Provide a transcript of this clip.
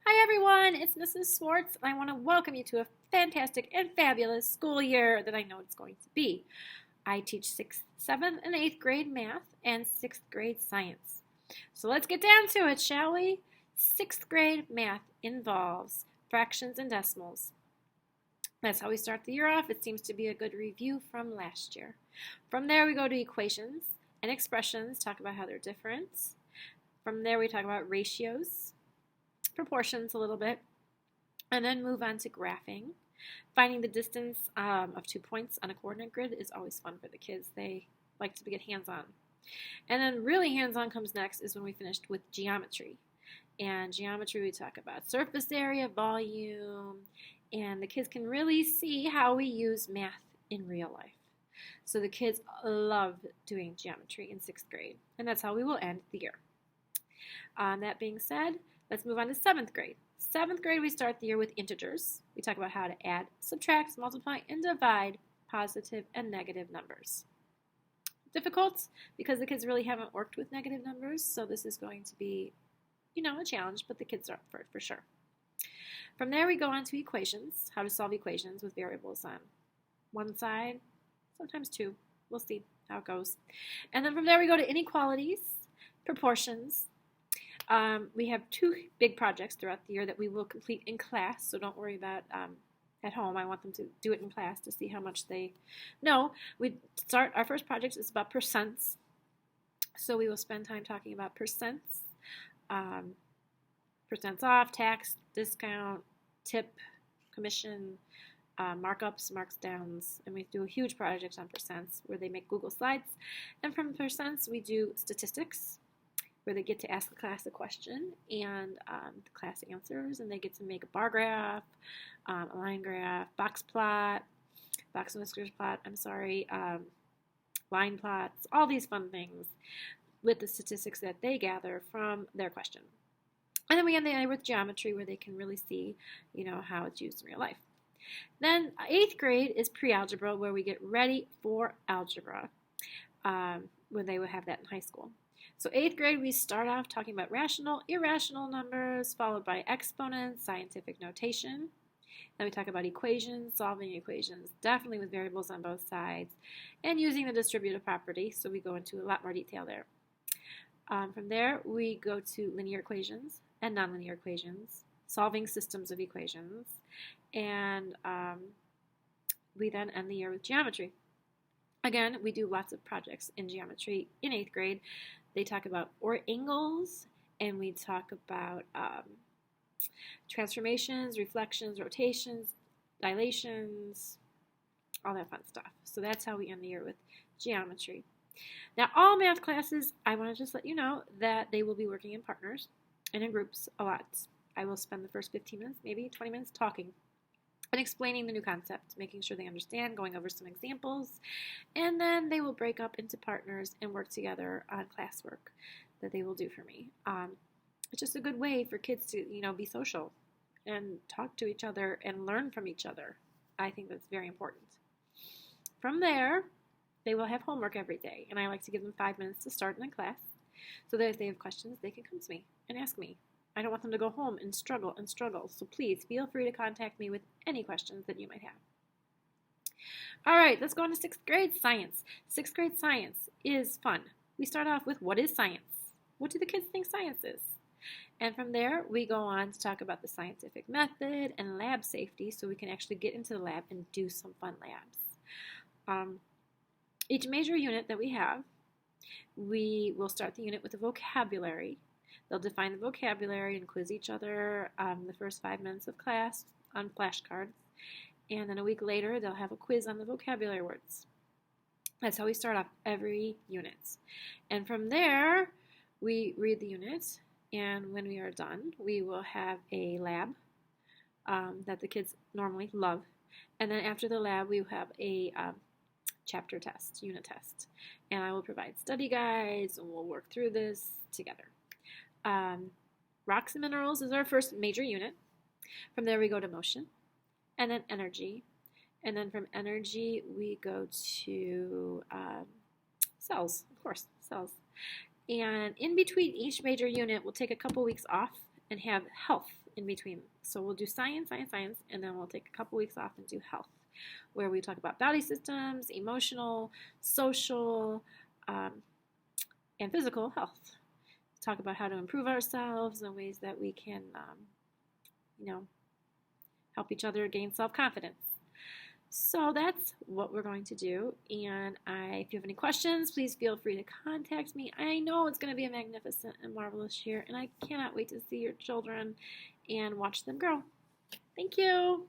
Hi everyone, it's Mrs. Swartz, and I want to welcome you to a fantastic and fabulous school year that I know it's going to be. I teach 6th, 7th, and 8th grade math and 6th grade science. So let's get down to it, shall we? 6th grade math involves fractions and decimals. That's how we start the year off. It seems to be a good review from last year. From there, we go to equations and expressions, talk about how they're different. From there, we talk about ratios, proportions a little bit, and then move on to graphing. Finding the distance of 2 points on a coordinate grid is always fun for the kids. They like to get hands-on. And then really hands-on comes next is when we finished with geometry. And geometry, we talk about surface area, volume, and the kids can really see how we use math in real life. So the kids love doing geometry in 6th grade, and that's how we will end the year. That being said, let's move on to 7th grade. 7th grade, we start the year with integers. We talk about how to add, subtract, multiply, and divide positive and negative numbers. Difficult because the kids really haven't worked with negative numbers, so this is going to be, a challenge, but the kids are up for it for sure. From there, we go on to equations, how to solve equations with variables on one side, sometimes two. We'll see how it goes. And then from there, we go to inequalities, proportions. We have 2 big projects throughout the year that we will complete in class, so don't worry about at home. I want them to do it in class to see how much they know. Our first project is about percents, so we will spend time talking about percents, percents off, tax, discount, tip, commission, markups, marks downs, and we do a huge project on percents where they make Google Slides. And from percents, we do statistics, where they get to ask the class a question and the class answers, and they get to make a bar graph, a line graph, box and whiskers plot, line plots, all these fun things with the statistics that they gather from their question. And then we end the year with geometry, where they can really see, how it's used in real life. Then 8th grade is pre-algebra, where we get ready for algebra, when they would have that in high school. So 8th grade, we start off talking about rational, irrational numbers, followed by exponents, scientific notation. Then we talk about equations, solving equations, definitely with variables on both sides, and using the distributive property, so we go into a lot more detail there. From there, we go to linear equations and nonlinear equations, solving systems of equations, and we then end the year with geometry. Again, we do lots of projects in geometry in 8th grade. They talk about angles, and we talk about transformations, reflections, rotations, dilations, all that fun stuff. So that's how we end the year with geometry. Now, all math classes, I want to just let you know that they will be working in partners and in groups a lot. I will spend the first 15 minutes, maybe 20 minutes talking and explaining the new concept, making sure they understand, going over some examples, and then they will break up into partners and work together on classwork that they will do for me. It's just a good way for kids to, be social and talk to each other and learn from each other. I think that's very important. From there, they will have homework every day, and I like to give them 5 minutes to start in a class so that if they have questions, they can come to me and ask me. I don't want them to go home and struggle, so please feel free to contact me with any questions that you might have. All right, let's go on to 6th grade science. 6th grade science is fun. We start off with, what is science? What do the kids think science is? And from there, we go on to talk about the scientific method and lab safety, so we can actually get into the lab and do some fun labs. Each major unit that we have, we will start the unit with a vocabulary. They'll define the vocabulary and quiz each other the first 5 minutes of class on flashcards. And then a week later, they'll have a quiz on the vocabulary words. That's how we start off every unit. And from there, we read the unit. And when we are done, we will have a lab that the kids normally love. And then after the lab, we will have a chapter test, unit test. And I will provide study guides, and we'll work through this together. Rocks and minerals is our first major unit. From there we go to motion, and then energy, and then from energy we go to cells, of course, cells. And in between each major unit, we'll take a couple weeks off and have health in between. So we'll do science, and then we'll take a couple weeks off and do health, where we talk about body systems, emotional, social, and physical health. Talk about how to improve ourselves and ways that we can, help each other gain self-confidence. So that's what we're going to do. And if you have any questions, please feel free to contact me. I know it's going to be a magnificent and marvelous year, and I cannot wait to see your children and watch them grow. Thank you.